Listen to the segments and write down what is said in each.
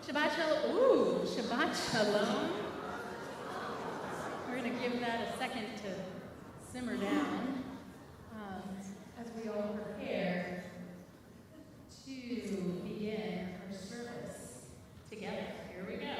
Shabbat Shalom. Ooh, Shabbat Shalom. We're going to give that a second to simmer down as we all prepare to begin our service together. Here we go.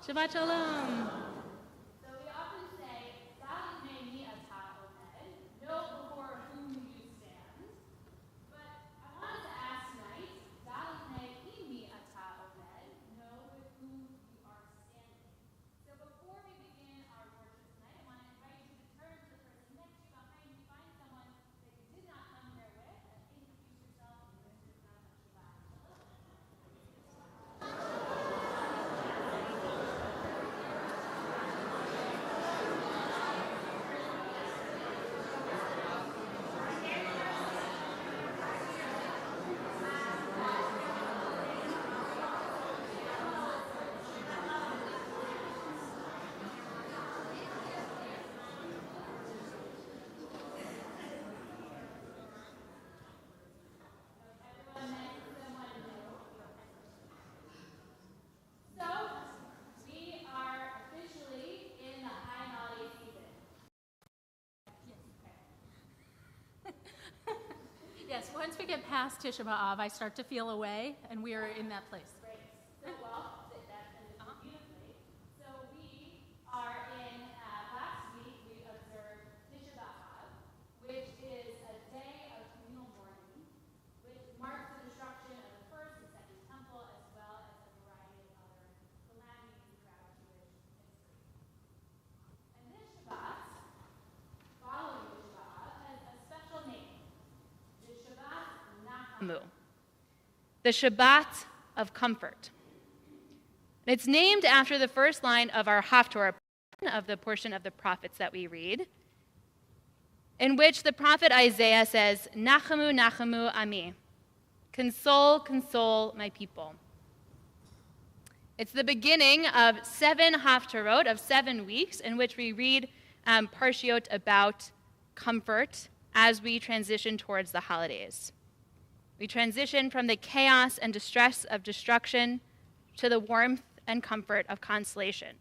Shabbat Shalom. So we often say, "Thou made me a top of head, know before whom you stand." But I wanted to ask tonight, "Thou made me a top of head, know with whom you are standing." So before we begin our worship tonight, I want to invite you to turn to the person next to you, behind you, find someone that you did not come here with, and introduce yourself and wish them a Shabbat Shalom. Yes, once we get past Tisha B'Av, I start to feel away, and we are in that place. Great. So well, that finishes beautifully. So we are in, last week we observed Tisha B'Av, which is a day of communal mourning, which marks the destruction of the first and second temple, as well as a variety of other calamities throughout Jewish history. And this Shabbat, following the Shabbat, has a special name. The Shabbat Nachamu. The Shabbat of Comfort. It's named after the first line of our Haftorah, of the portion of the prophets that we read. in which the prophet Isaiah says, Nachamu, Nachamu, Ami. Console, console my people. It's the beginning of 7 haftarot, of 7 weeks, in which we read parshiot about comfort as we transition towards the holidays. We transition from the chaos and distress of destruction to the warmth and comfort of consolation.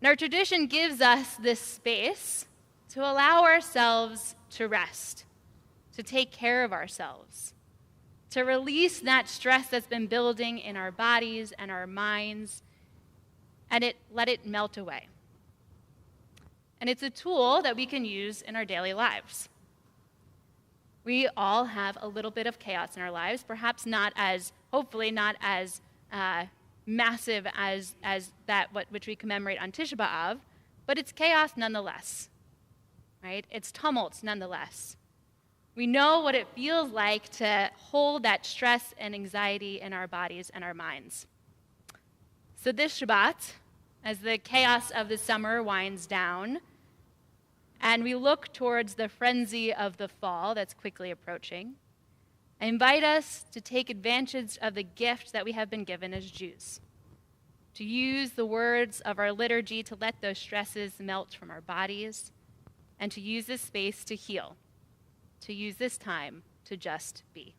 And our tradition gives us this space to allow ourselves to rest, to take care of ourselves, to release that stress that's been building in our bodies and our minds, and let it melt away. And it's a tool that we can use in our daily lives. We all have a little bit of chaos in our lives, perhaps hopefully not as massive as that which we commemorate on Tisha B'Av, but it's chaos nonetheless, right? It's tumult nonetheless. We know what it feels like to hold that stress and anxiety in our bodies and our minds. So this Shabbat, as the chaos of the summer winds down, and we look towards the frenzy of the fall that's quickly approaching, I invite us to take advantage of the gift that we have been given as Jews, to use the words of our liturgy to let those stresses melt from our bodies, and to use this space to heal, to use this time to just be.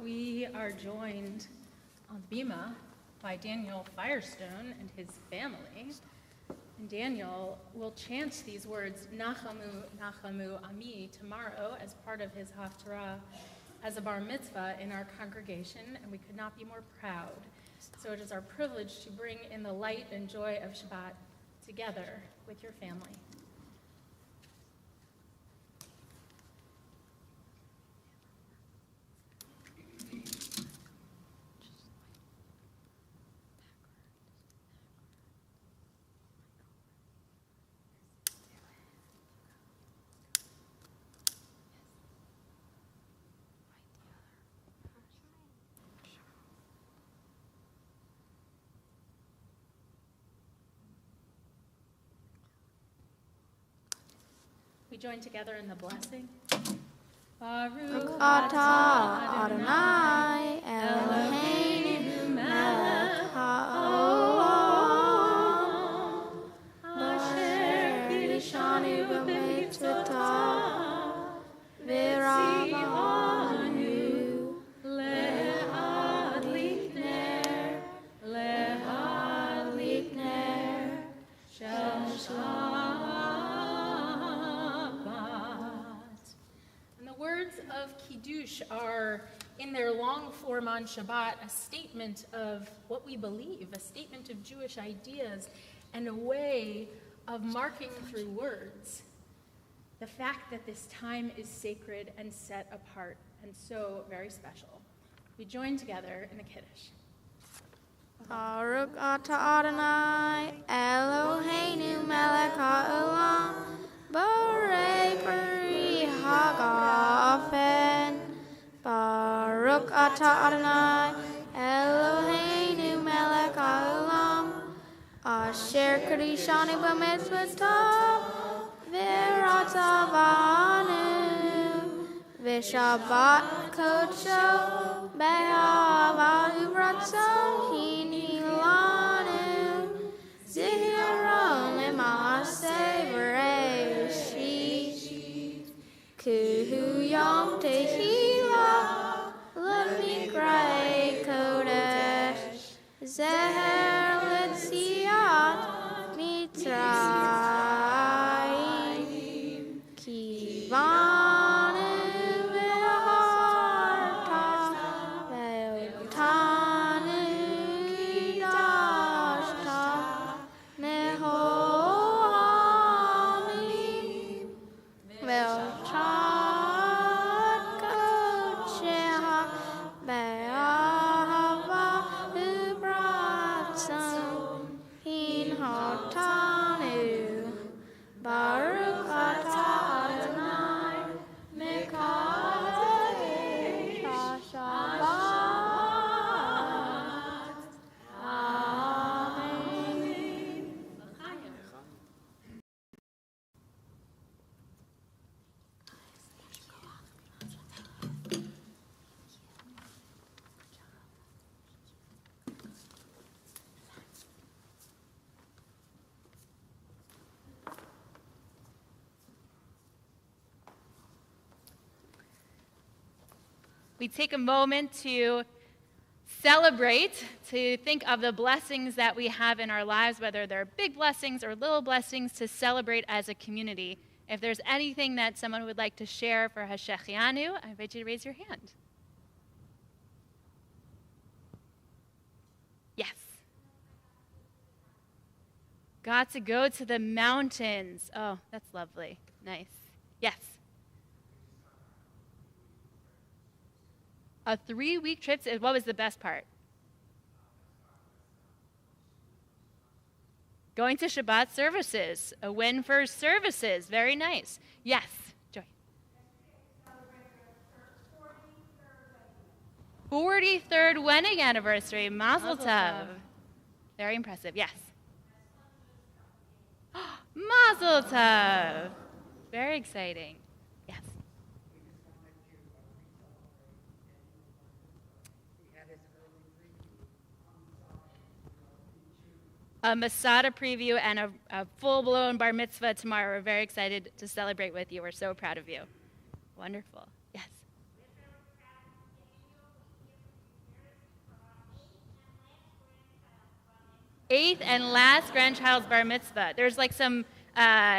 We are joined on Bima by Daniel Firestone and his family. And Daniel will chant these words, Nachamu, Nachamu, Ami, tomorrow as part of his Haftarah as a bar mitzvah in our congregation, and we could not be more proud. So it is our privilege to bring in the light and joy of Shabbat together with your family. We join together in the blessing. Baruch atah Adonai Eloheinu melech haolam asher kiddushanu b'mitzvotav v'ravanu le'adlik ner shel Shabbat. Words of Kiddush are, in their long form on Shabbat, a statement of what we believe, a statement of Jewish ideas, and a way of marking through words the fact that this time is sacred and set apart and so very special. We join together in the Kiddush. Baruch atah Adonai Eloheinu melech haolam borei peri hagafen. Baruch atah Adonai Eloheinu melech haolam asher kiddushanu b'mitzvotav v'ratavanu v'shabbat kodsho be'ahava u'ratzon hinilanu zihiron le'maaseh v'reishit kuhu yom tehillah l'mikrei kodesh zeher l'tziat mitzrayim kivanu ve'harta ve'otam we take a moment to celebrate, to think of the blessings that we have in our lives, whether they're big blessings or little blessings, to celebrate as a community. If there's anything that someone would like to share for Hashechianu, I invite you to raise your hand. Yes. Got to go to the mountains. Oh, that's lovely. Nice. Yes. A 3-week trip. What was the best part? Going to Shabbat services. A win for services. Very nice. Yes. Joy. 43rd wedding anniversary. Mazel tov. Very impressive. Yes. Mazel tov. Very exciting. Yes. A Masada preview and a full-blown bar mitzvah tomorrow. We're very excited to celebrate with you. We're so proud of you. Wonderful. Yes. 8th and last grandchild's bar mitzvah. There's like some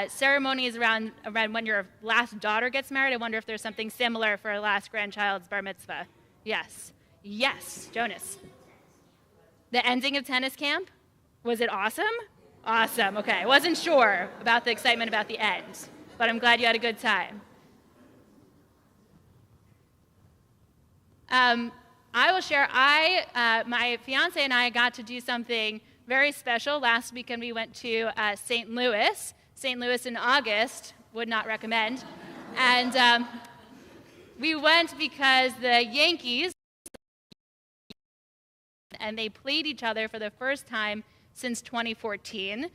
ceremonies around when your last daughter gets married. I wonder if there's something similar for a last grandchild's bar mitzvah. Yes. Yes, Jonas. The ending of tennis camp? Was it awesome? Awesome. Okay. I wasn't sure about the excitement about the end, but I'm glad you had a good time. I will share, my fiance and I got to do something very special. Last weekend we went to St. Louis. St. Louis in August, would not recommend. And we went because the Yankees, and they played each other for the first time since 2014.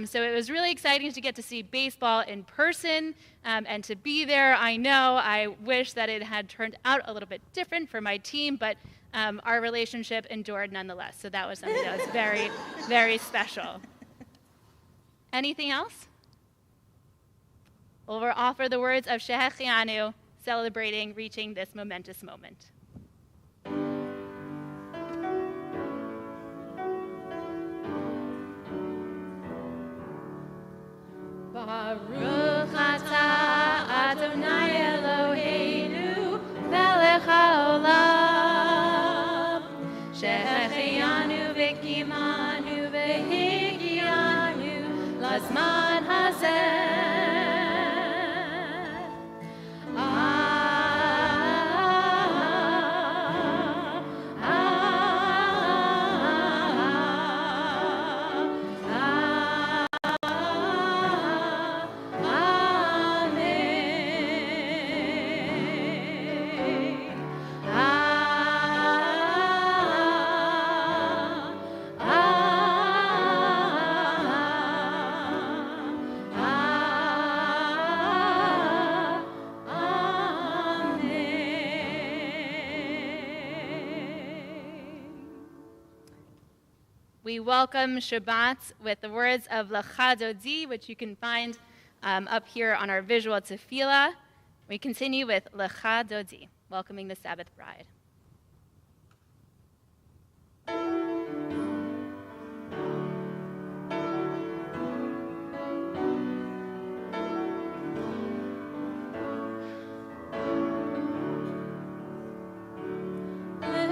So it was really exciting to get to see baseball in person and to be there. I know I wish that it had turned out a little bit different for my team, but our relationship endured nonetheless. So that was something that was very, very special. Anything else? Well, we'll offer the words of Shehechianu, celebrating reaching this momentous moment. Baruch atah Adonai Eloheinu melech haolam shehechianu v'kimanu v'higianu lazman hazeh. We welcome Shabbat with the words of Lecha Dodi, which you can find up here on our visual tefillah. We continue with Lecha Dodi, welcoming the Sabbath bride. Let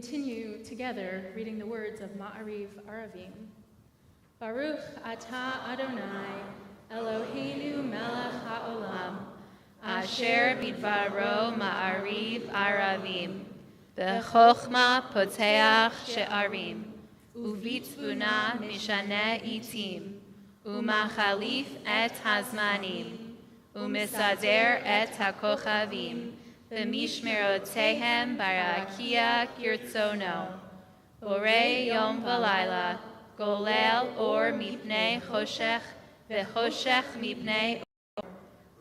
continue together reading the words of Ma'ariv Aravim. Baruch atah Adonai, Eloheinu melech haolam, Asher bidvaro ma'ariv aravim, b'chochma poteach she'arim, uvitzvuna mishane itim, umachalif et hazmanim, umisader et hakochavim, b'mishmerotehem barakia kirtzono, borei yom v'layla, golel or mipnei choshech, v'choshech mipnei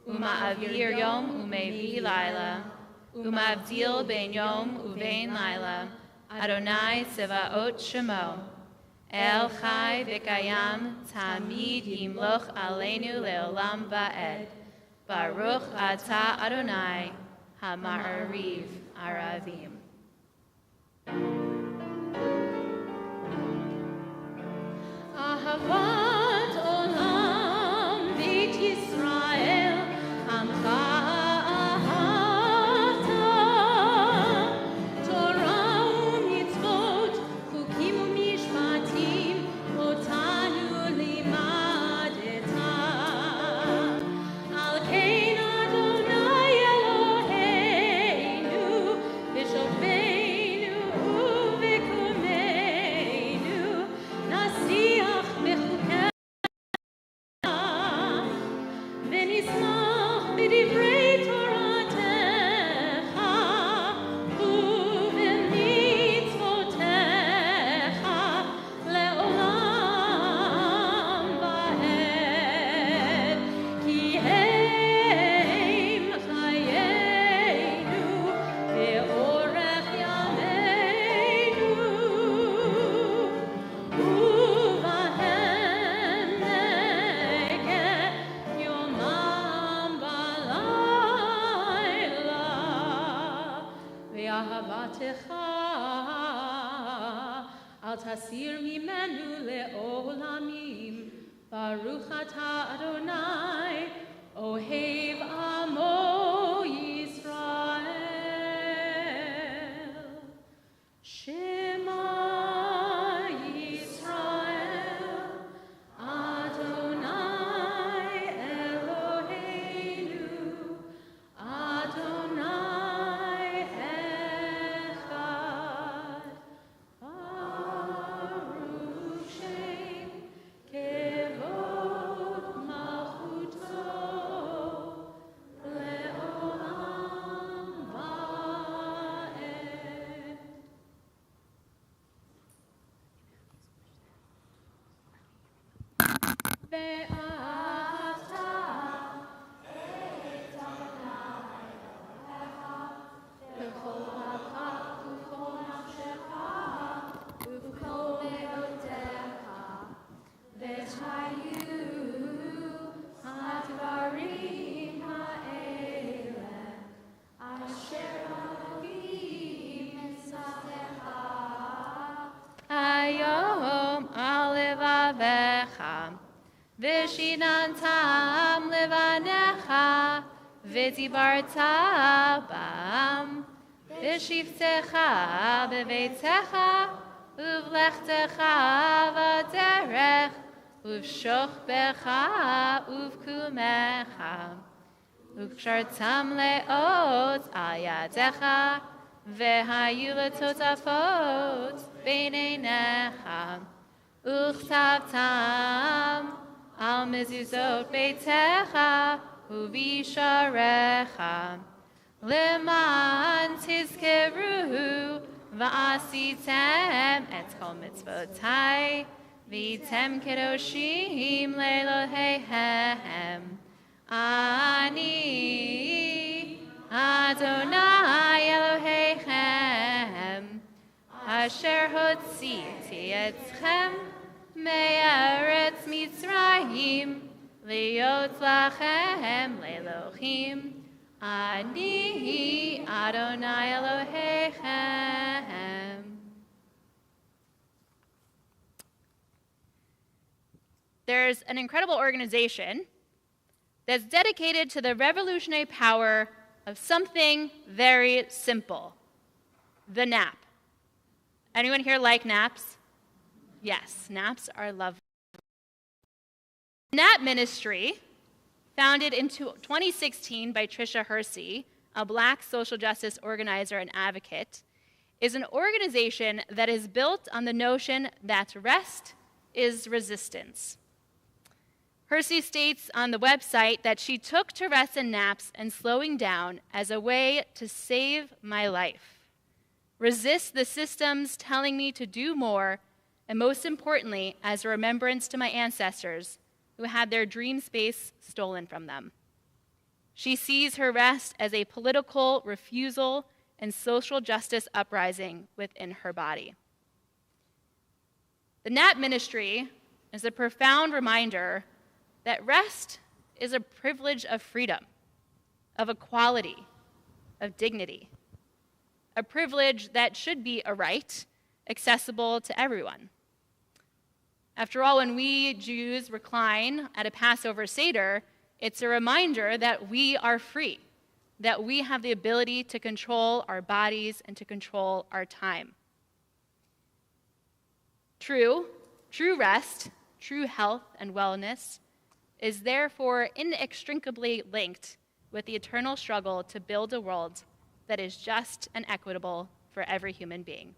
Uma'avir yom umevi laila, uma'avdil ben yom uvein laila, Adonai sevaot shemo, El chai v'kayam tamid yimloch aleinu leolam va'ed, Baruch atah Adonai ha'ma'ariv aravim. Ahavat olam beit Yisrael, Amcha ahavta, Torah u'mitzvot, chukim u'mishpatim, otanu limadeta. Al kein Adonai Eloheinu, v'shofeinu u'v'kumeinu, nasiach b'chukei ונשמח בדברי תורתך ובמצוותיך לעולם ועד, כי הם חיינו ואורך ימינו, ובהם נגד יומם ולילה, ואהבתך אל תסיר ממנו לעולמים. ברוך אתה אדוני, אוהב עמו ישראל. שמע ישראל, Adonai Eloheinu, Adonai echad. Baruch Shem kevod malchuto leolam va'ed. ואהבת בכל לבך ובכל נפשך ובכל מאודך, והיו הדברים האלה אשר אלוהים מצווך היום על לבביך, ושיננתם לבניך, ודיברת בם, בשבתך בביתך, ובלכתך בדרך, ובשוכבך ובקומך, וקשרתם לאות על ידיך, והיו לטוטפות בין עיניך, וכתבתם על מזוזות ביתך ובשעריך, למען תזכרו ועשיתם את כל מצוותי, והייתם קדושים לאלוהיהם. אני אדוני אלוהיכם, אשר הוצאתי אתכם מארץ מצרים, להיות לכם לאלוהים. אני אדוני אלוהיכם. There's an incredible organization that's dedicated to the revolutionary power of something very simple, the nap. Anyone here like naps? Yes, naps are lovely. Nap Ministry, founded in 2016 by Tricia Hersey, a Black social justice organizer and advocate, is an organization that is built on the notion that rest is resistance. Hersey states on the website that she took to rest and naps and slowing down as a way to save my life, resist the systems telling me to do more, and most importantly, as a remembrance to my ancestors who had their dream space stolen from them. She sees her rest as a political refusal and social justice uprising within her body. The Nap Ministry is a profound reminder that rest is a privilege of freedom, of equality, of dignity, a privilege that should be a right accessible to everyone. After all, when we Jews recline at a Passover Seder, it's a reminder that we are free, that we have the ability to control our bodies and to control our time. True rest, true health and wellness is therefore inextricably linked with the eternal struggle to build a world that is just and equitable for every human being.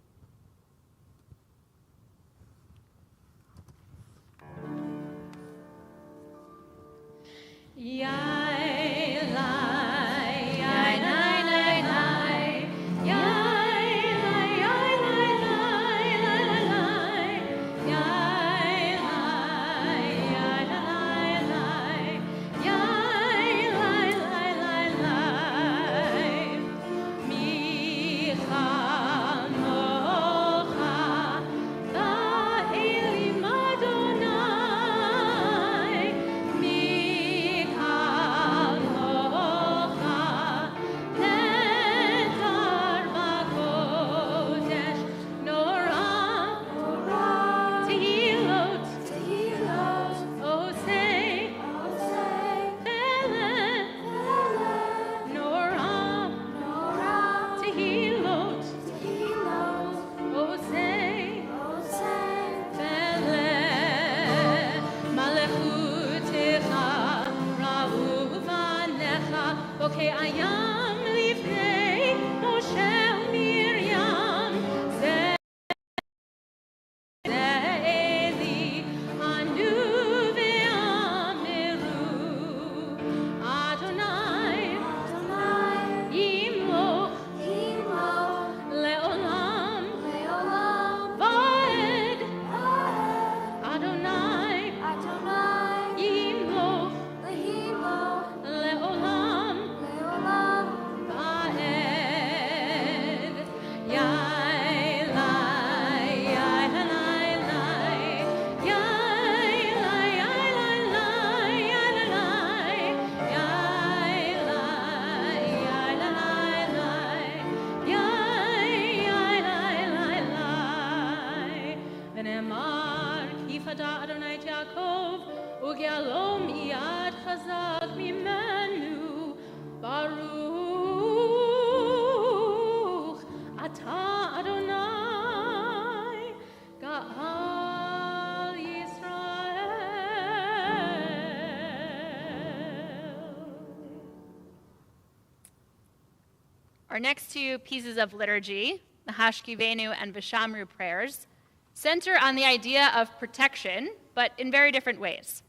Our next two pieces of liturgy, the Hashkivenu and Vishamru prayers, center on the idea of protection, but in very different ways.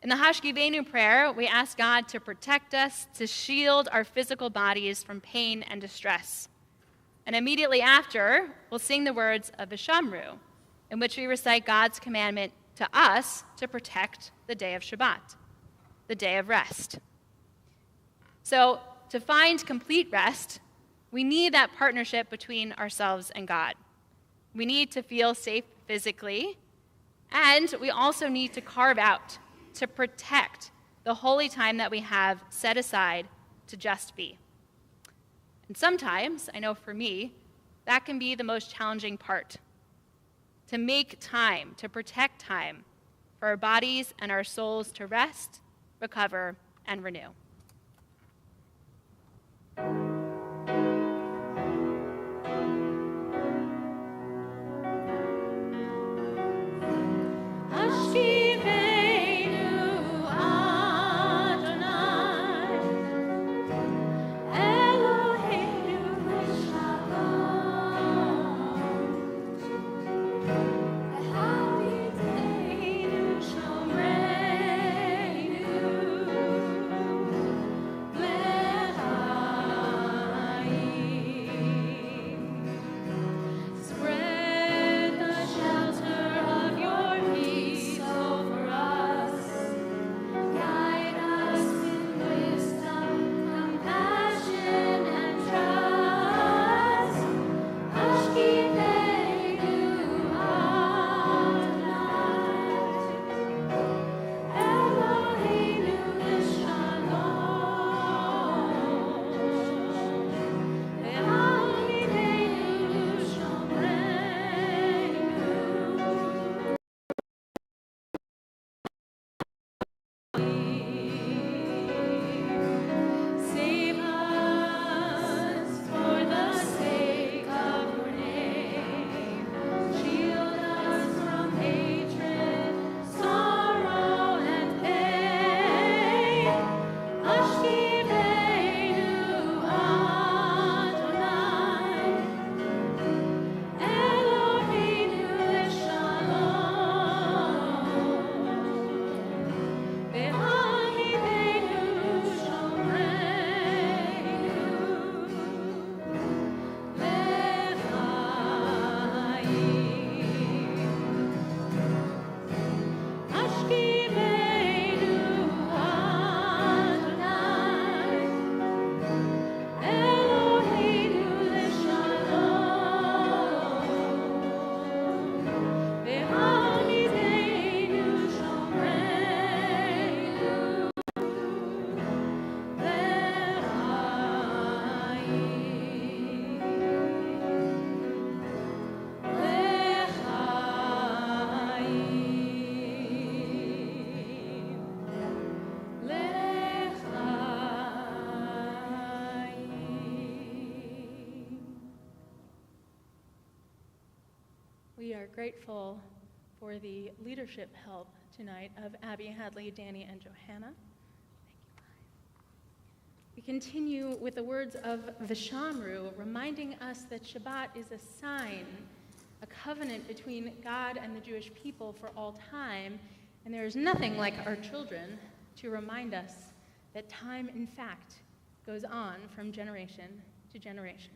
In the Hashkivenu prayer, we ask God to protect us, to shield our physical bodies from pain and distress. And immediately after, we'll sing the words of Vishamru, in which we recite God's commandment to us to protect the day of Shabbat, the day of rest. So, to find complete rest, we need that partnership between ourselves and God. We need to feel safe physically, and we also need to carve out, to protect the holy time that we have set aside to just be. And sometimes, I know for me, that can be the most challenging part, to make time, to protect time for our bodies and our souls to rest, recover, and renew. are grateful for the leadership help tonight of Abby, Hadley, Danny, and Johanna. We continue with the words of Vishamru, reminding us that Shabbat is a sign, a covenant between God and the Jewish people for all time, and there is nothing like our children to remind us that time, in fact, goes on from generation to generation.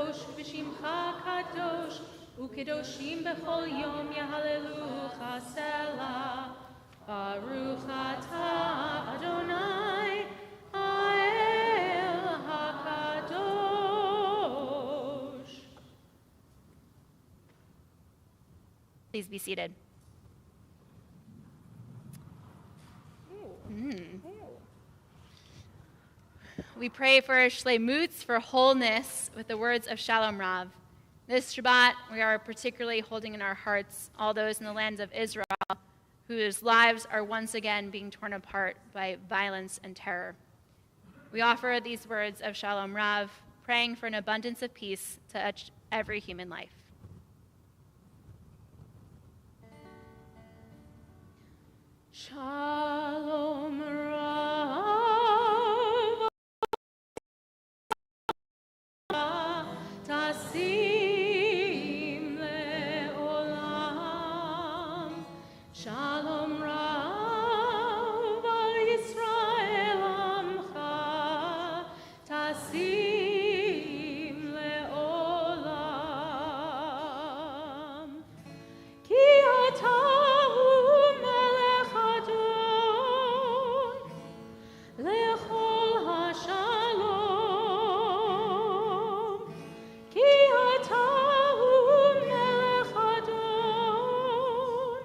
kadosh v'shimcha kadosh ukedoshim b'chol yom yahalelucha selah. Baruch atah Adonai Ha'el HaKadosh. Please be seated. We pray for shlemutz, for wholeness, with the words of Shalom Rav. This Shabbat, we are particularly holding in our hearts all those in the lands of Israel whose lives are once again being torn apart by violence and terror. We offer these words of Shalom Rav, praying for an abundance of peace to touch every human life. Shalom Rav Tasim Le'olam. Shalom Rav al Yisrael Amcha Tasim Le'olam. Ki atahu melech Adon lechol hashalom. Ki atahu melech Adon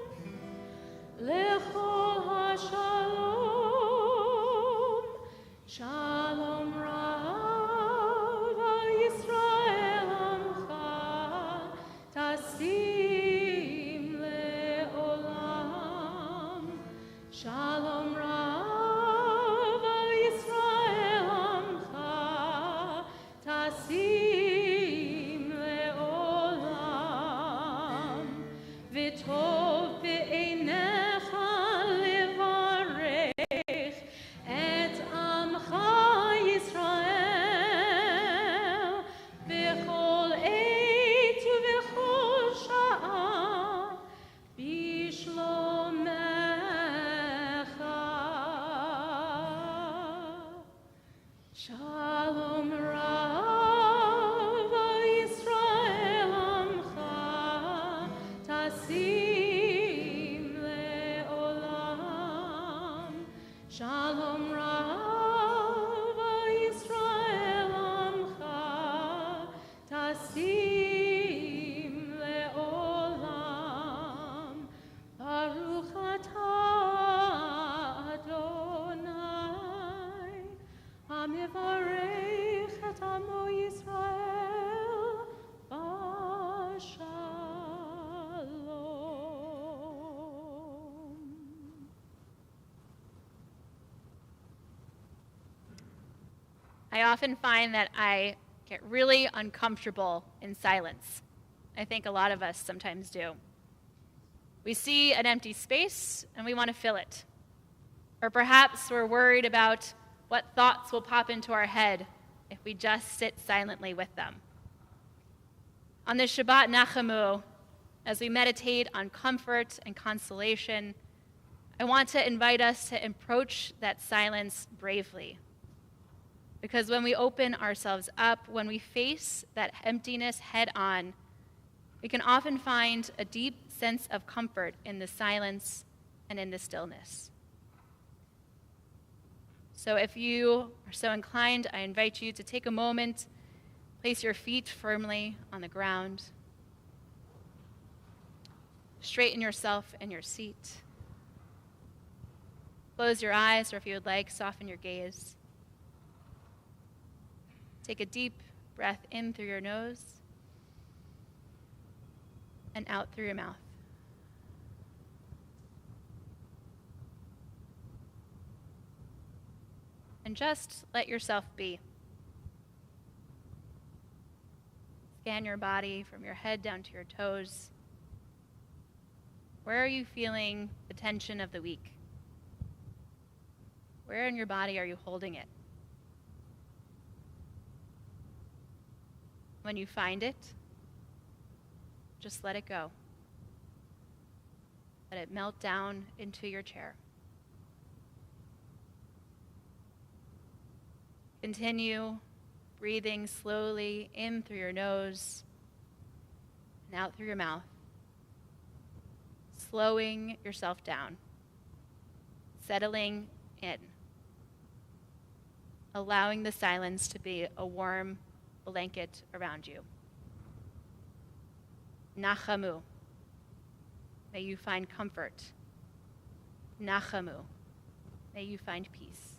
lechol hashalom. Shalom Rav al Yisrael Amcha Tasim Le'olam. Shalom Rav al Yisrael Amcha Tasim Le'olam. V'tov be'einecha levarech et amcha Yisrael b'chol eit u'b'chol sha'a bishlomecha. Shalom Rav al Yisrael Amcha Tasim Le'olam. Shalom Rav al Yisrael Amcha Tasim Le'olam. Baruch atah Adonai Hamivarech et amo Yisrael b'shalom. I often find that I get really uncomfortable in silence. I think a lot of us sometimes do. We see an empty space and we want to fill it. Or perhaps we're worried about what thoughts will pop into our head if we just sit silently with them. On this Shabbat Nachamu, as we meditate on comfort and consolation, I want to invite us to approach that silence bravely. Because when we open ourselves up, when we face that emptiness head on, we can often find a deep sense of comfort in the silence and in the stillness. So if you are so inclined, I invite you to take a moment, place your feet firmly on the ground, straighten yourself in your seat, close your eyes, or if you would like, soften your gaze. Take a deep breath in through your nose and out through your mouth. And just let yourself be. Scan your body from your head down to your toes. Where are you feeling the tension of the week? Where in your body are you holding it? When you find it, just let it go. Let it melt down into your chair. Continue breathing slowly in through your nose and out through your mouth, slowing yourself down, settling in, allowing the silence to be a warm blanket around you. Nachamu. May you find comfort. Nachamu. May you find peace.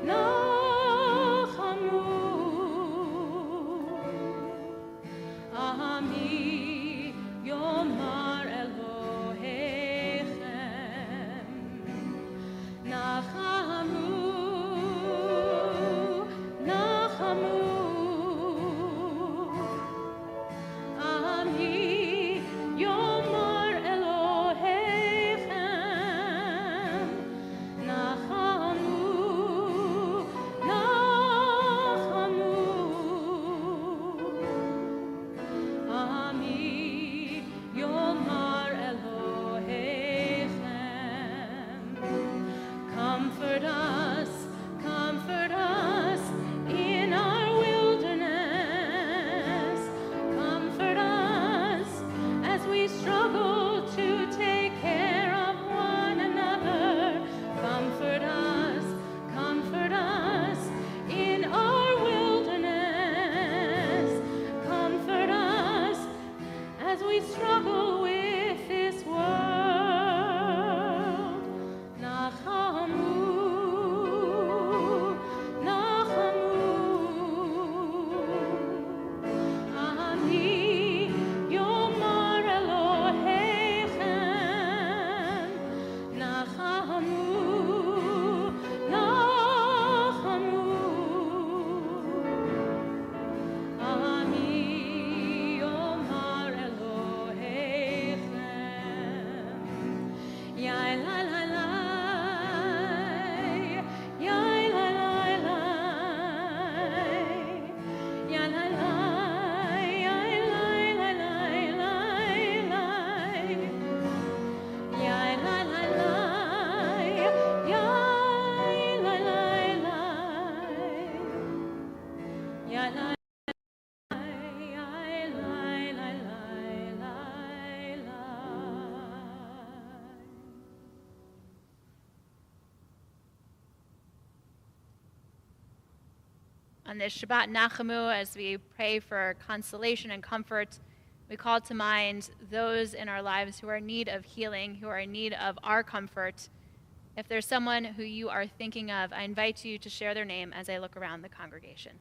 No On this Shabbat Nachamu, as we pray for consolation and comfort, we call to mind those in our lives who are in need of healing, who are in need of our comfort. If there's someone who you are thinking of, I invite you to share their name as I look around the congregation.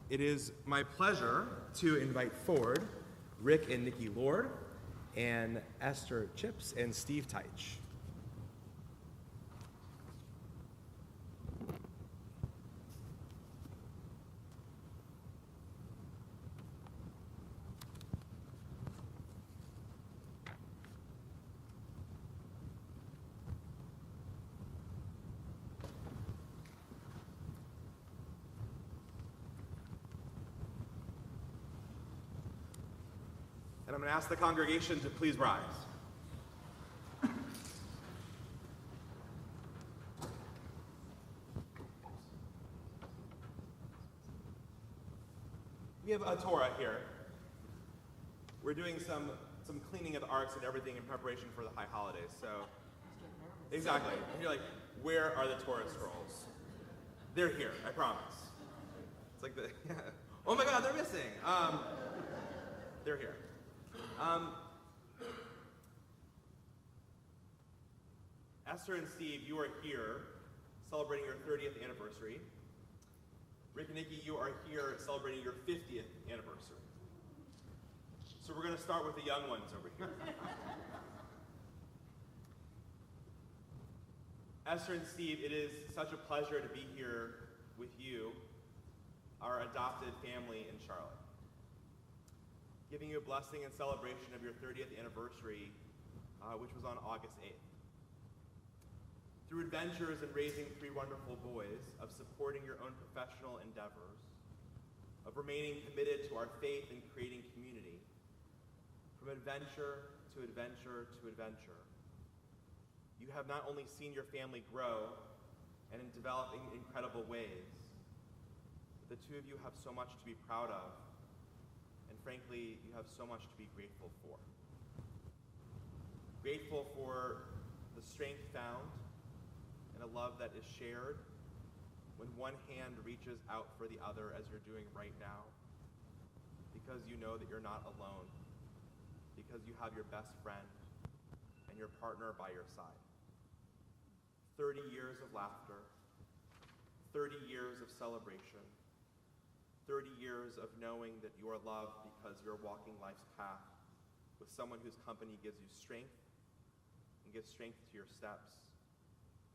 It is my pleasure to invite forward Rick and Nikki Lord and Esther Chips and Steve Teich. And I'm going to ask the congregation to please rise. We have a Torah here. We're doing some cleaning of the arks and everything in preparation for the high holidays. So, exactly. And you're like, where are the Torah scrolls? They're here, I promise. It's like the, yeah. Oh my God, they're missing. They're here. Esther and Steve, you are here celebrating your 30th anniversary. Rick and Nikki, you are here celebrating your 50th anniversary. So we're going to start with the young ones over here. Esther and Steve, it is such a pleasure to be here with you, our adopted family in Charlotte. Giving you a blessing and celebration of your 30th anniversary, which was on August 8th. Through adventures in raising three wonderful boys, of supporting your own professional endeavors, of remaining committed to our faith and creating community, from adventure to adventure to adventure, you have not only seen your family grow and develop in incredible ways, but the two of you have so much to be proud of and And frankly, you have so much to be grateful for. Grateful for the strength found in a love that is shared when one hand reaches out for the other as you're doing right now, because you know that you're not alone, because you have your best friend and your partner by your side. 30 years of laughter, 30 years of celebration, 30 years of knowing that you are loved because you're walking life's path with someone whose company gives you strength and gives strength to your steps,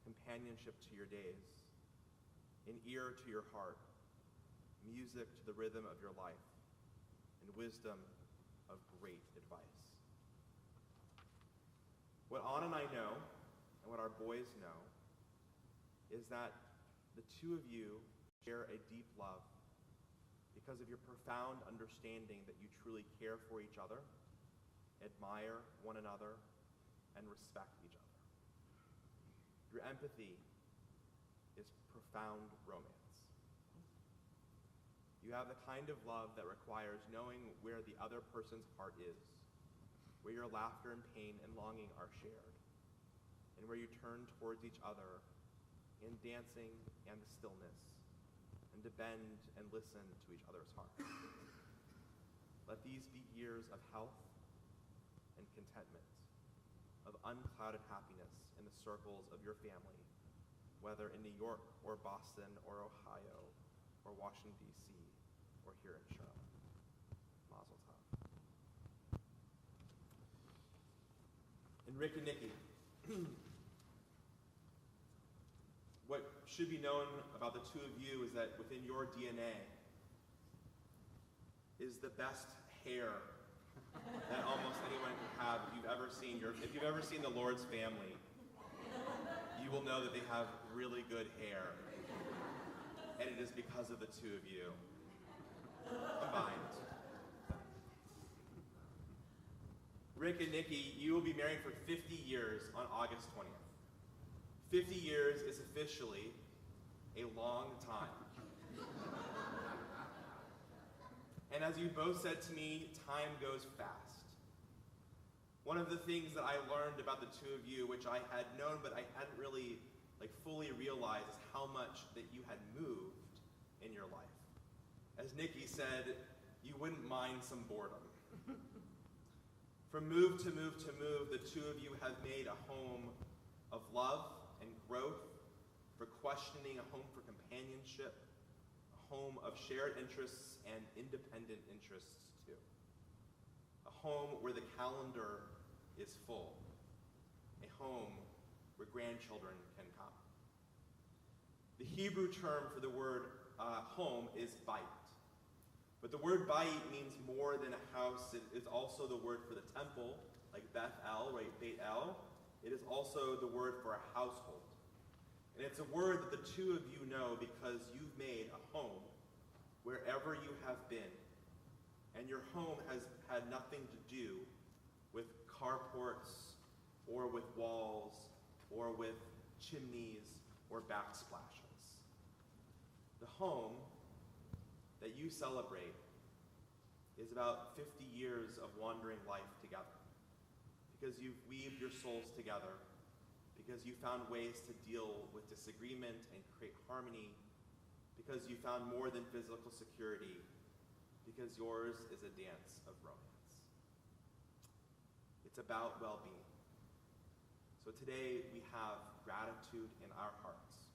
companionship to your days, an ear to your heart, music to the rhythm of your life, and wisdom of great advice. What Anna and I know, and what our boys know, is that the two of you share a deep love because of your profound understanding that you truly care for each other, admire one another, and respect each other. Your empathy is profound romance. You have the kind of love that requires knowing where the other person's heart is, where your laughter and pain and longing are shared, and where you turn towards each other in dancing and the stillness, and to bend and listen to each other's hearts. Let these be years of health and contentment, of unclouded happiness in the circles of your family, whether in New York or Boston or Ohio or Washington, D.C. or here in Charlotte. Mazel tov. And Rick and Nikki, what should be known about the two of you is that within your DNA is the best hair that almost anyone can have. If you've ever seen the Lord's family, you will know that they have really good hair. And it is because of the two of you combined. Rick and Nikki, you will be married for 50 years on August 20th. 50 years is officially a long time. And as you both said to me, time goes fast. One of the things that I learned about the two of you, which I had known but I hadn't really fully realized, is how much that you had moved in your life. As Nikki said, you wouldn't mind some boredom. From move to move to move, the two of you have made a home of love and growth, for questioning, a home for companionship, a home of shared interests and independent interests too. A home where the calendar is full. A home where grandchildren can come. The Hebrew term for the word home is bait. But the word bait means more than a house. It is also the word for the temple, like Beth El, right? Beit El. It is also the word for a household. And it's a word that the two of you know because you've made a home wherever you have been. And your home has had nothing to do with carports or with walls or with chimneys or backsplashes. The home that you celebrate is about 50 years of wandering life together, because you've weaved your souls together, because you found ways to deal with disagreement and create harmony, because you found more than physical security, because yours is a dance of romance. It's about well-being. So today we have gratitude in our hearts,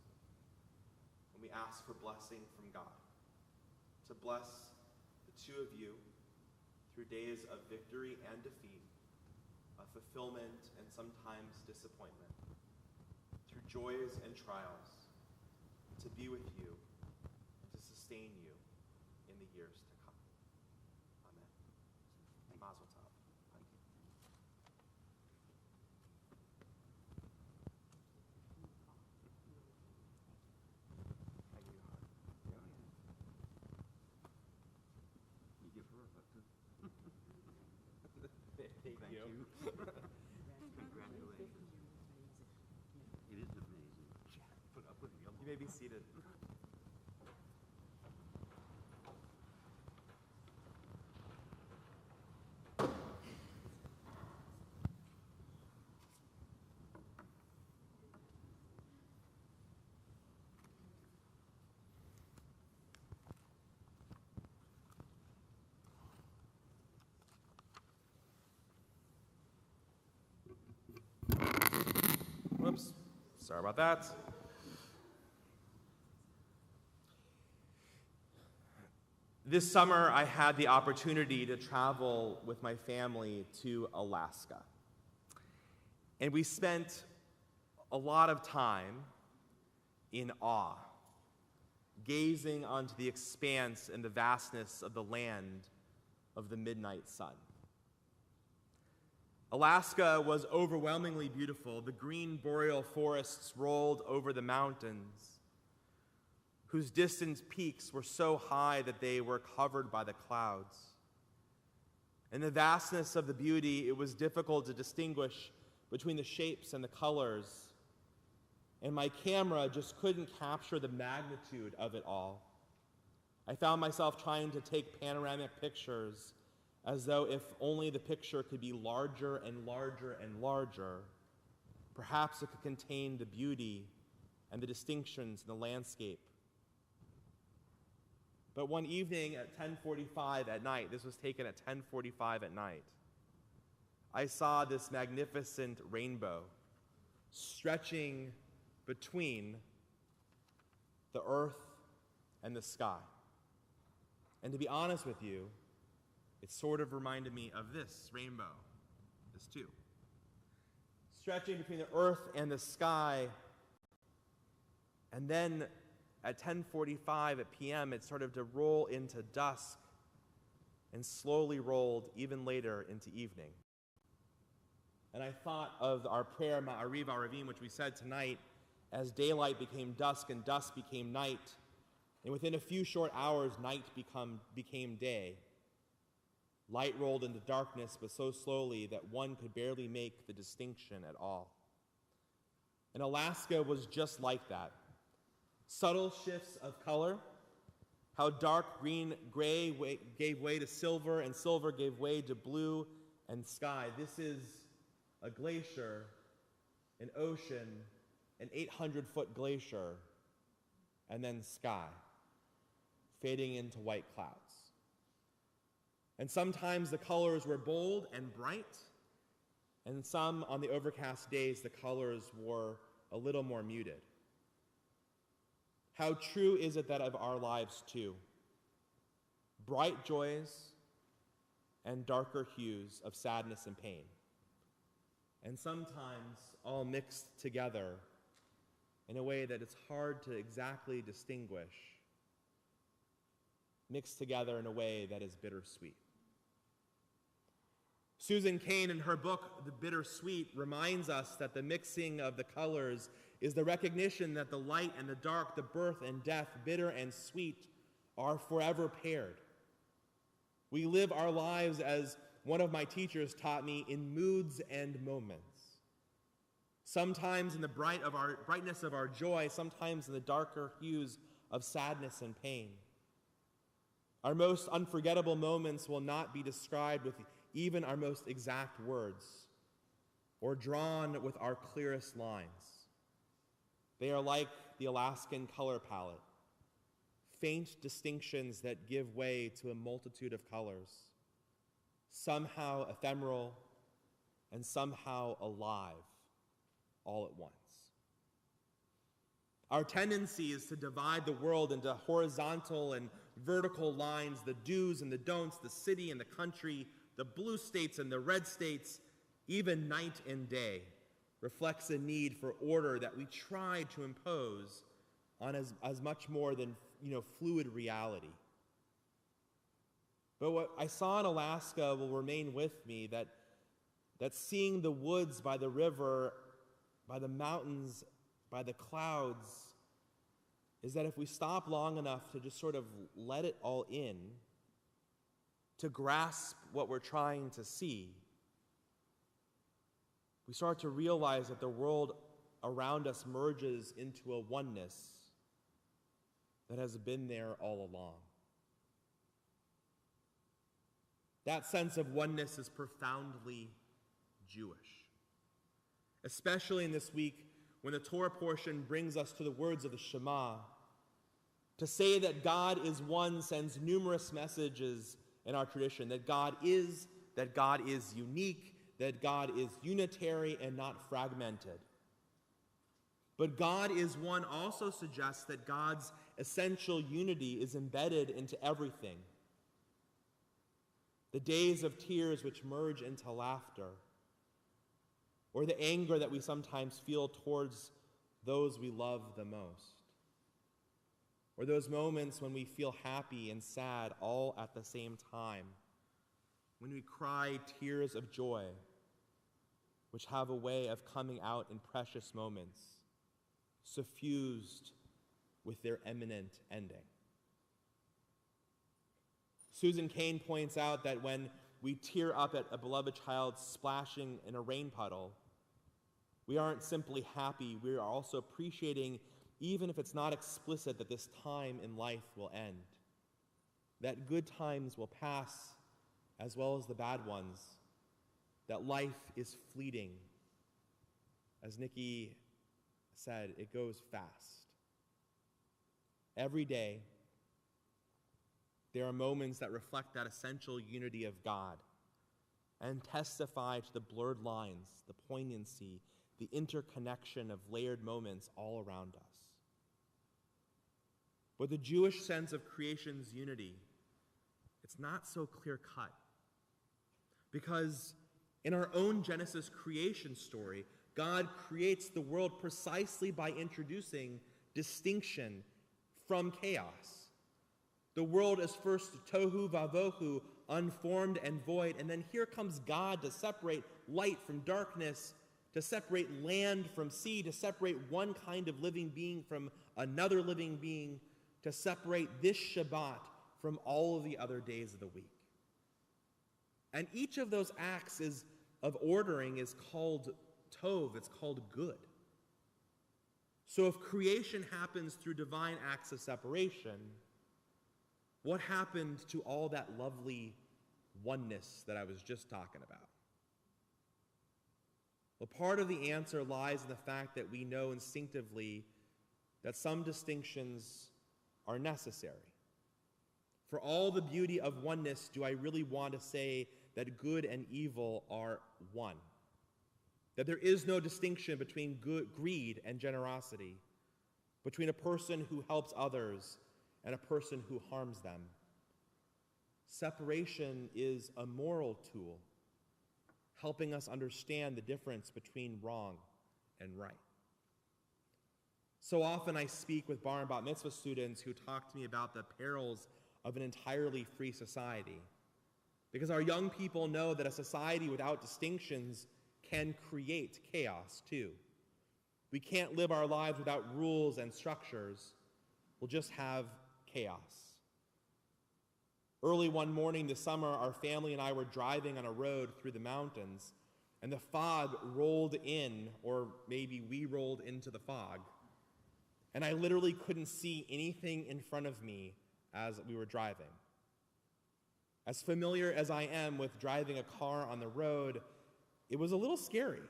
and we ask for blessing from God to bless the two of you through days of victory and defeat, of fulfillment and sometimes disappointment, through joys and trials, to be with you and to sustain you in the years to come. Amen. Mazel tov. Thank you. Thank you. You give her a hug too. Thank you. Congratulations. It is amazing. Put up with the You may be seated. Sorry about that. This summer, I had the opportunity to travel with my family to Alaska. And we spent a lot of time in awe, gazing onto the expanse and the vastness of the land of the midnight sun. Alaska was overwhelmingly beautiful. The green boreal forests rolled over the mountains, whose distant peaks were so high that they were covered by the clouds. In the vastness of the beauty, it was difficult to distinguish between the shapes and the colors, and my camera just couldn't capture the magnitude of it all. I found myself trying to take panoramic pictures as though if only the picture could be larger and larger and larger, perhaps it could contain the beauty and the distinctions in the landscape. But one evening at 10:45 at night, this was taken at 10:45 at night, I saw this magnificent rainbow stretching between the earth and the sky. And to be honest with you, it sort of reminded me of this rainbow, this too. Stretching between the earth and the sky, and then at 10:45 p.m., it started to roll into dusk and slowly rolled even later into evening. And I thought of our prayer, Ma'ariv Aravim, which we said tonight, as daylight became dusk and dusk became night, and within a few short hours, night became day. Light rolled into darkness, but so slowly that one could barely make the distinction at all. And Alaska was just like that. Subtle shifts of color, how dark gray gave way to silver, and silver gave way to blue and sky. This is a glacier, an ocean, an 800-foot glacier, and then sky, fading into white clouds. And sometimes the colors were bold and bright, and some on the overcast days the colors were a little more muted. How true is it that of our lives too? Bright joys and darker hues of sadness and pain, and sometimes all mixed together in a way that it's hard to exactly distinguish, mixed together in a way that is bittersweet. Susan Cain, in her book, The Bittersweet, reminds us that the mixing of the colors is the recognition that the light and the dark, the birth and death, bitter and sweet, are forever paired. We live our lives, as one of my teachers taught me, in moods and moments. Sometimes in the brightness of our joy, sometimes in the darker hues of sadness and pain. Our most unforgettable moments will not be described with even our most exact words, or drawn with our clearest lines. They are like the Alaskan color palette, faint distinctions that give way to a multitude of colors, somehow ephemeral and somehow alive all at once. Our tendency is to divide the world into horizontal and vertical lines, the do's and the don'ts, the city and the country, the blue states and the red states. Even night and day reflects a need for order that we try to impose on as much more than fluid reality. But what I saw in Alaska will remain with me, that seeing the woods by the river, by the mountains, by the clouds, is that if we stop long enough to just sort of let it all in, to grasp what we're trying to see, we start to realize that the world around us merges into a oneness that has been there all along. That sense of oneness is profoundly Jewish, especially in this week when the Torah portion brings us to the words of the Shema. To say that God is one sends numerous messages in our tradition, that God is unique, that God is unitary and not fragmented. But God is one also suggests that God's essential unity is embedded into everything. The days of tears which merge into laughter, or the anger that we sometimes feel towards those we love the most, or those moments when we feel happy and sad all at the same time, when we cry tears of joy, which have a way of coming out in precious moments, suffused with their imminent ending. Susan Cain points out that when we tear up at a beloved child splashing in a rain puddle, we aren't simply happy, we are also appreciating, even if it's not explicit, that this time in life will end, that good times will pass as well as the bad ones, that life is fleeting. As Nikki said, it goes fast. Every day, there are moments that reflect that essential unity of God and testify to the blurred lines, the poignancy, the interconnection of layered moments all around us. But the Jewish sense of creation's unity, it's not so clear-cut. Because in our own Genesis creation story, God creates the world precisely by introducing distinction from chaos. The world is first tohu vavohu, unformed and void, and then here comes God to separate light from darkness, to separate land from sea, to separate one kind of living being from another living being, to separate this Shabbat from all of the other days of the week. And each of those acts of ordering is called tov, it's called good. So if creation happens through divine acts of separation, what happened to all that lovely oneness that I was just talking about? Well, part of the answer lies in the fact that we know instinctively that some distinctions are necessary. For all the beauty of oneness, do I really want to say that good and evil are one? That there is no distinction between greed and generosity, between a person who helps others and a person who harms them. Separation is a moral tool, helping us understand the difference between wrong and right. So often I speak with bar and bat mitzvah students who talk to me about the perils of an entirely free society, because our young people know that a society without distinctions can create chaos too. We can't live our lives without rules and structures. We'll just have chaos. Early one morning this summer, our family and I were driving on a road through the mountains, and the fog rolled in, or maybe we rolled into the fog, and I literally couldn't see anything in front of me as we were driving. As familiar as I am with driving a car on the road, it was a little scary.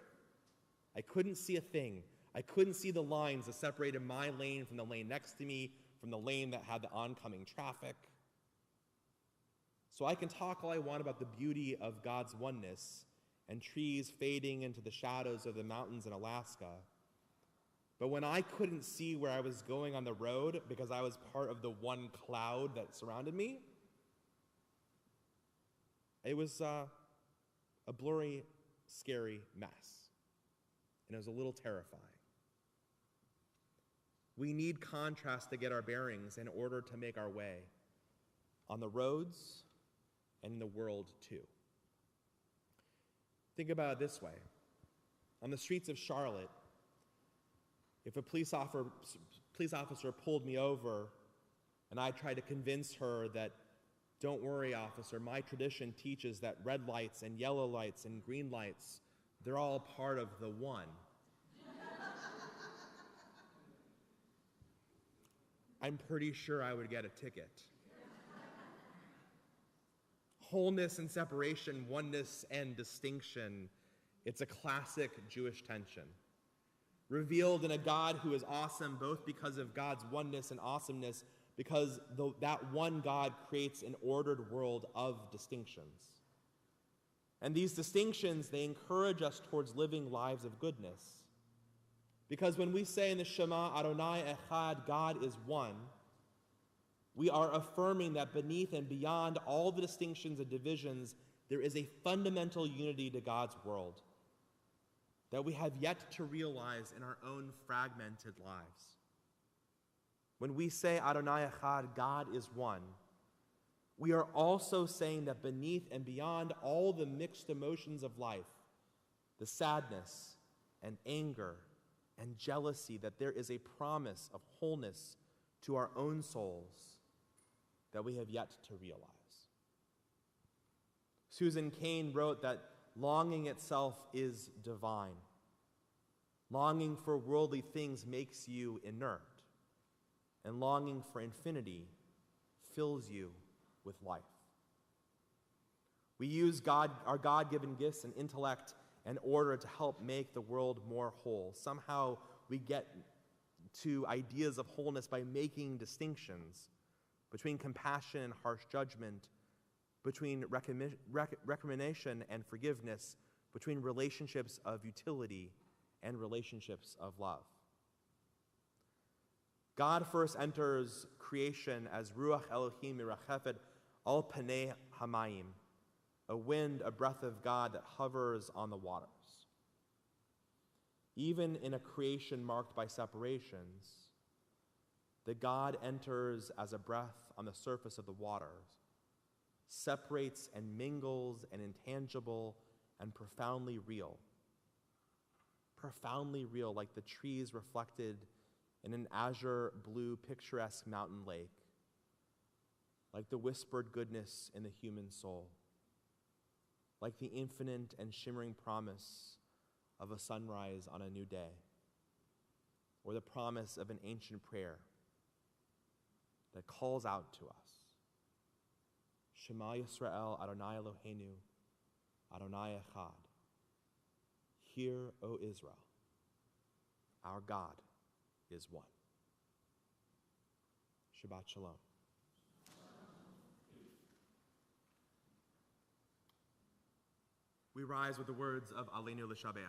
I couldn't see a thing. I couldn't see the lines that separated my lane from the lane next to me, from the lane that had the oncoming traffic. So I can talk all I want about the beauty of God's oneness and trees fading into the shadows of the mountains in Alaska. But when I couldn't see where I was going on the road because I was part of the one cloud that surrounded me, it was a blurry, scary mess. And it was a little terrifying. We need contrast to get our bearings in order to make our way on the roads and in the world too. Think about it this way. On the streets of Charlotte, if a police officer pulled me over and I tried to convince her that, don't worry, officer, my tradition teaches that red lights and yellow lights and green lights, they're all part of the one. I'm pretty sure I would get a ticket. Wholeness and separation, oneness and distinction, it's a classic Jewish tension. Revealed in a God who is awesome both because of God's oneness and awesomeness, because that one God creates an ordered world of distinctions. And these distinctions, they encourage us towards living lives of goodness. Because when we say in the Shema, Adonai Echad, God is one, we are affirming that beneath and beyond all the distinctions and divisions, there is a fundamental unity to God's world that we have yet to realize in our own fragmented lives. When we say Adonai Echad, God is one, we are also saying that beneath and beyond all the mixed emotions of life, the sadness and anger and jealousy, that there is a promise of wholeness to our own souls that we have yet to realize. Susan Cain wrote that longing itself is divine. Longing for worldly things makes you inert, and longing for infinity fills you with life. We use our God-given gifts and intellect in order to help make the world more whole. Somehow we get to ideas of wholeness by making distinctions between compassion and harsh judgment, between recrimination and forgiveness, between relationships of utility and relationships of love. God first enters creation as Ruach Elohim mirachefet al panei hamayim, a wind, a breath of God that hovers on the waters. Even in a creation marked by separations, the God enters as a breath on the surface of the waters, separates and mingles and intangible and profoundly real, like the trees reflected in an azure blue picturesque mountain lake, like the whispered goodness in the human soul, like the infinite and shimmering promise of a sunrise on a new day, or the promise of an ancient prayer that calls out to us, Shema Yisrael, Adonai Eloheinu, Adonai Echad. Hear, O Israel, our God is one. Shabbat Shalom. We rise with the words of Aleinu L'Shabeach.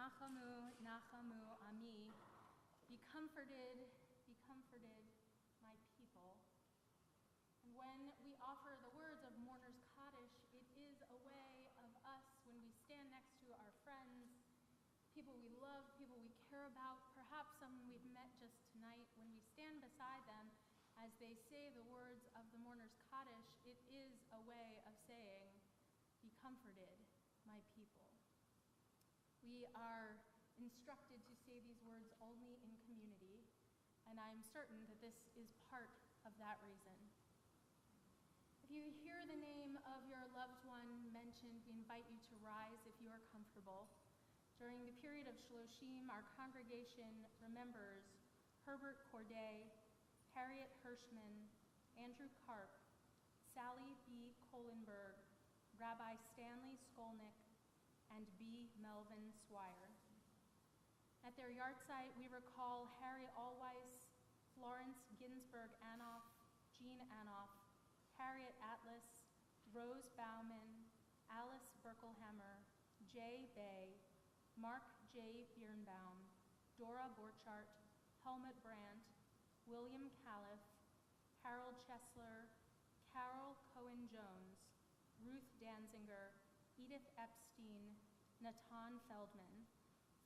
Nachamu, Nachamu, Ami, be comforted, my people. And when we offer the words of Mourner's Kaddish, it is a way of us, when we stand next to our friends, people we love, people we care about, perhaps someone we've met just tonight, when we stand beside them as they say the words of the Mourner's Kaddish, it is a way of saying, be comforted, my people. We are instructed to say these words only in community, and I'm certain that this is part of that reason. If you hear the name of your loved one mentioned, we invite you to rise if you are comfortable. During the period of Shloshim, our congregation remembers Herbert Corday, Harriet Hirschman, Andrew Karp, Sally B. Kohlenberg, Rabbi Stanley Skolnick, and B. Melvin Swire. At their yahrzeit, we recall Harry Allweiss, Florence Ginsburg Anoff, Jean Anoff, Harriet Atlas, Rose Bauman, Alice Berkelhammer, Jay Bay, Mark J. Birnbaum, Dora Borchardt, Helmut Brandt, William Califf, Harold Chesler, Carol Cohen-Jones, Ruth Danziger, Edith Epstein, Natan Feldman,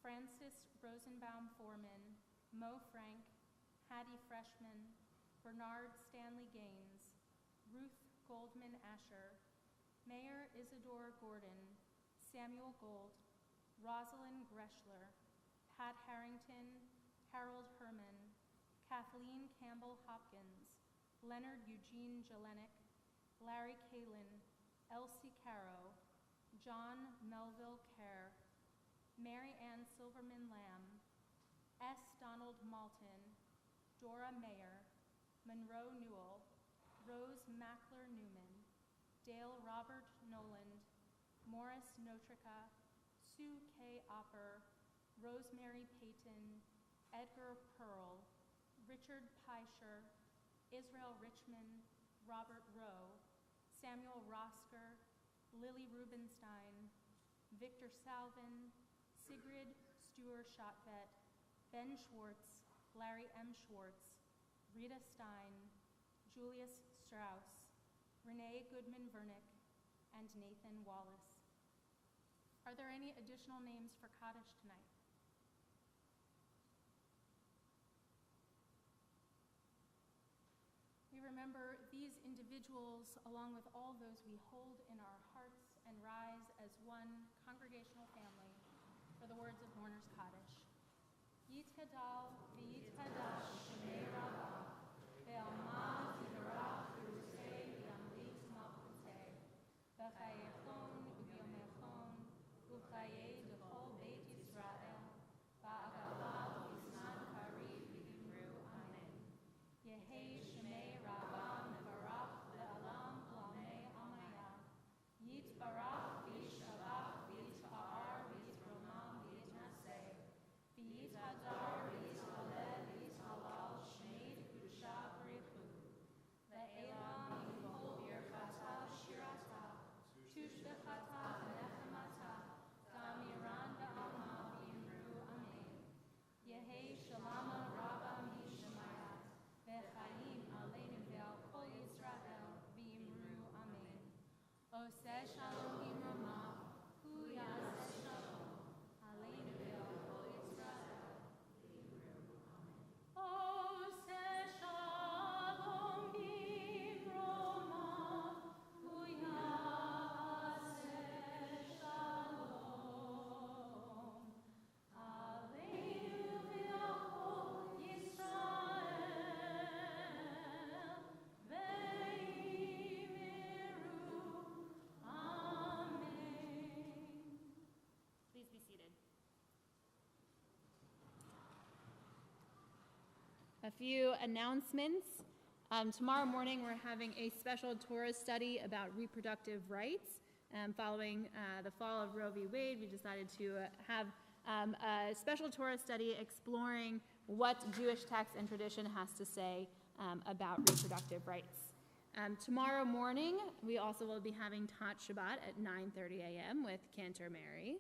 Francis Rosenbaum Foreman, Mo Frank, Hattie Freshman, Bernard Stanley Gaines, Ruth Goldman Asher, Mayor Isidore Gordon, Samuel Gold, Rosalind Greschler, Pat Harrington, Harold Herman, Kathleen Campbell Hopkins, Leonard Eugene Jelenik, Larry Kalin, Elsie Caro, John Melville Kerr, Mary Ann Silverman Lamb, S. Donald Malton, Dora Mayer, Monroe Newell, Rose Mackler Newman, Dale Robert Noland, Morris Notrica, Sue K. Opper, Rosemary Payton, Edgar Pearl, Richard Peischer, Israel Richmond, Robert Rowe, Samuel Rosker, Lily Rubenstein, Victor Salvin, Sigrid Stuer-Schottvet, Ben Schwartz, Larry M. Schwartz, Rita Stein, Julius Strauss, Renee Goodman-Vernick, and Nathan Wallace. Are there any additional names for Kaddish tonight? We remember these individuals along with all those we hold in our hearts and rise as one congregational family for the words of Mourner's Kaddish. Yitgadal v'yitgadash shemei Rabbah, ve'alma tivarach v'rusei v'yamlit malchutei, v'chayechon u'yomechon u'chayei d'chol beit Yisrael, v'agalah v'zman kariv v'yimru amen. Yehei shemei Rabbah mevarach le'alam l'amei amaya, yitbarach v'yishavach v'yitpa'ar v'yitromam v'yitnaseh, v'yithadar v'yithalel v'yithalal shmei d'kudusha b'richu, ve'elam yimol birchata shirata, tushbechata v'nechemata, damiran ba'alma v'yimru amen. Yehei shalama Rabbah mishamayat, ve'chaim aleinu ve'al kol Yisrael v'yimru amen. Oseh shalom b'mrama, hu yaseh shalom, aleinu ve'al kol Yisrael v'yimru amen. Oseh shalom b'mrama, hu yaseh shalom, aleinu ve'al kol Yisrael v'yimru amen. Please be seated. A few announcements. Tomorrow morning, we're having a special Torah study about reproductive rights. Following the fall of Roe v. Wade, we decided to have a special Torah study exploring what Jewish text and tradition has to say about reproductive rights. Tomorrow morning, we also will be having Tat Shabbat at 9:30 a.m. with Cantor Mary.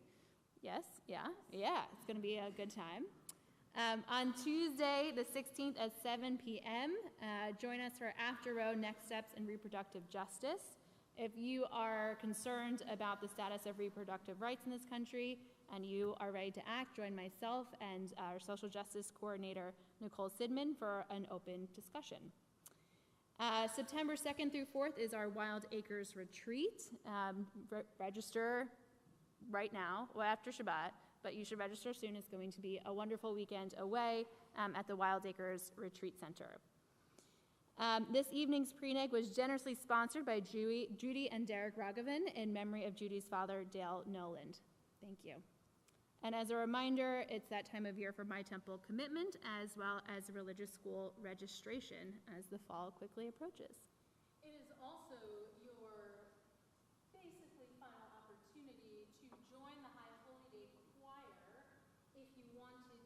Yes, yeah, it's going to be a good time. On Tuesday, the 16th at 7 p.m., join us for After Roe Next Steps in Reproductive Justice. If you are concerned about the status of reproductive rights in this country and you are ready to act, join myself and our social justice coordinator, Nicole Sidman, for an open discussion. September 2nd through 4th is our Wild Acres Retreat. Register right now, well, after Shabbat, but you should register soon. It's going to be a wonderful weekend away at the Wild Acres Retreat Center. This evening's pre-neg was generously sponsored by Judy and Derek Raghavan in memory of Judy's father, Dale Noland. Thank you. And as a reminder, it's that time of year for My Temple commitment as well as religious school registration as the fall quickly approaches. It is also your basically final opportunity to join the High Holy Day choir if you wanted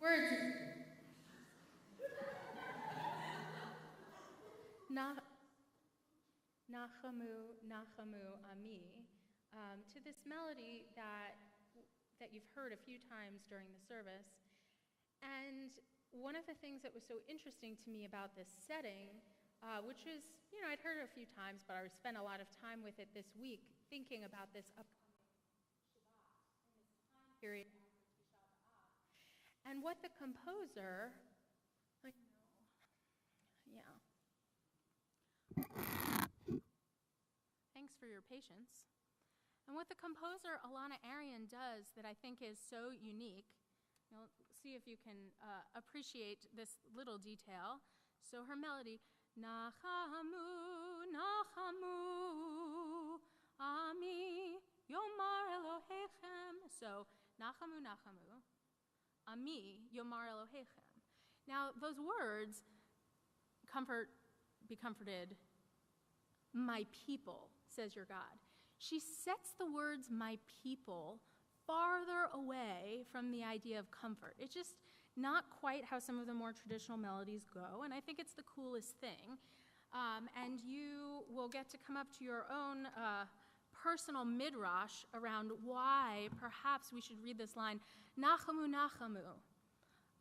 Words. Nachamu, Nachamu, Ami, to this melody that you've heard a few times during the service. And one of the things that was so interesting to me about this setting, which is, I'd heard it a few times, but I spent a lot of time with it this week thinking about this upcoming Shabbat and this time period after Tisha B'Av. And what the composer, Thanks for your patience. And what the composer, Alana Arian, does that I think is so unique, you'll see if you can appreciate this little detail. So her melody, Nachamu, Nachamu, Ami, Yomar Elohechem. So, Nachamu, Nachamu, Ami, Yomar Elohechem. Now, those words, comfort, be comforted, my people, says your God. She sets the words, my people, farther away from the idea of comfort. It's just not quite how some of the more traditional melodies go, and I think it's the coolest thing. And you will get to come up to your own personal midrash around why perhaps we should read this line, Nachamu, Nachamu,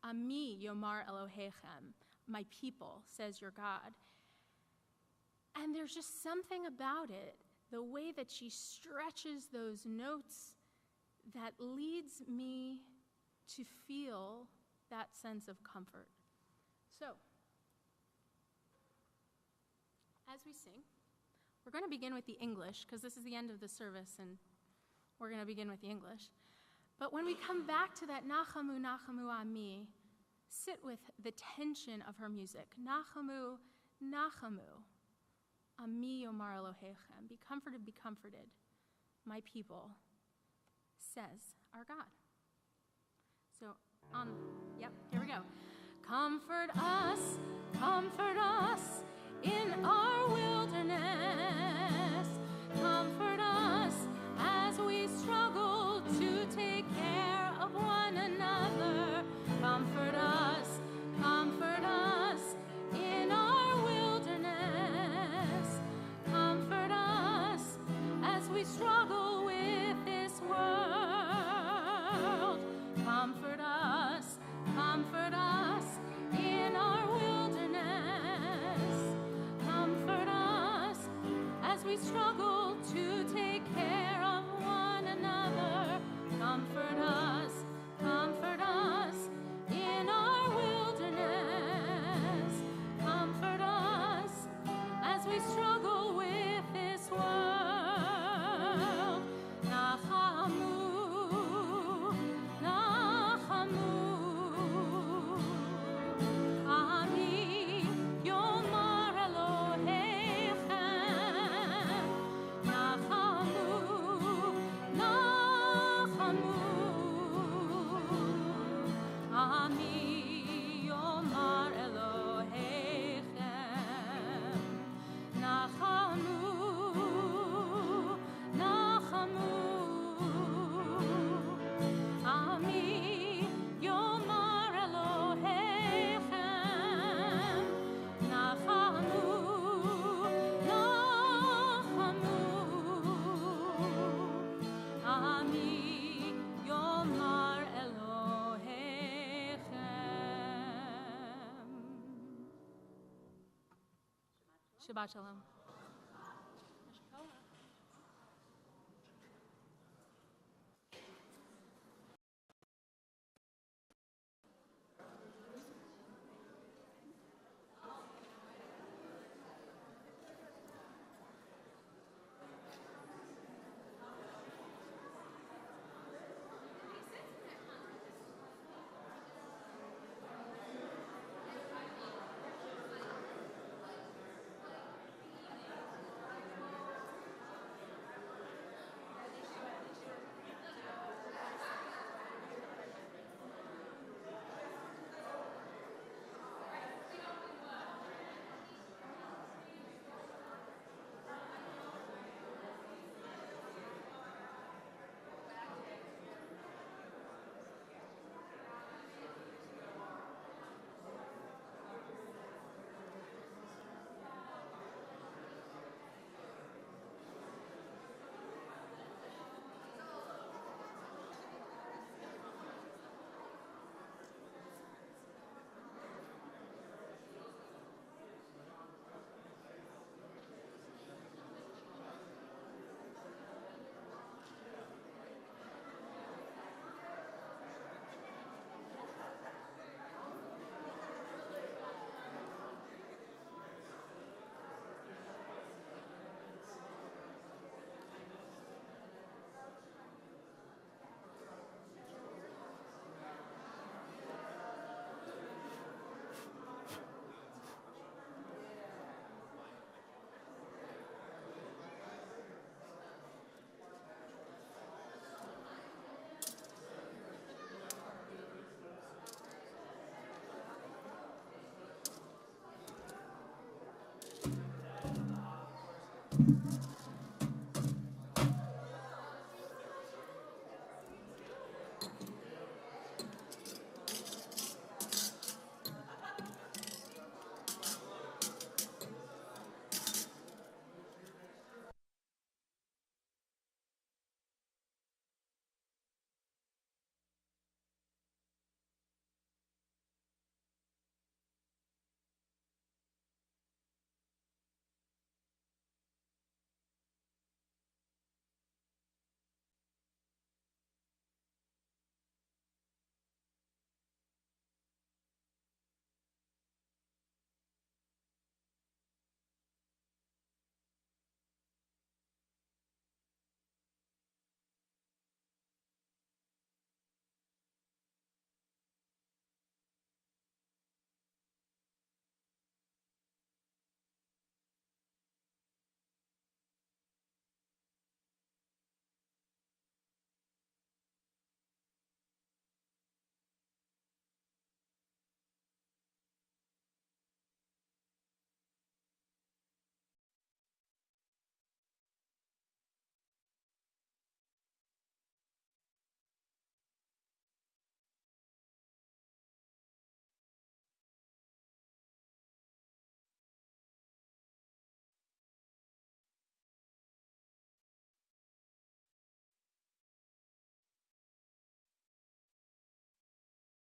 Ami Yomar Elohechem, my people, says your God. And there's just something about it, the way that she stretches those notes, that leads me to feel that sense of comfort. So, as we sing, we're going to begin with the English, because this is the end of the service, and we're going to begin with the English. But when we come back to that Nachamu, Nachamu, Ami, sit with the tension of her music. Nachamu, Nachamu, Ami Yomar Elohechem. Be comforted, my people, says our God. So, here we go. Comfort us in our wilderness. Comfort us as we struggle to take care of one another. Comfort us in our wilderness. Comfort us as we struggle with this world. Comfort us in our wilderness. Comfort us as we struggle to take care of one another. Comfort us in our wilderness. Comfort us as we struggle with this world. Nachamu, Nachamu, Ami Yomar Elohechem. Nachamu, Nachamu, Ami Yomar Elohechem. Nachamu, Nachamu, Ami Yomar Elohechem. Nachamu, Nachamu, Ami Yomar Elohechem. Shabbat Shalom.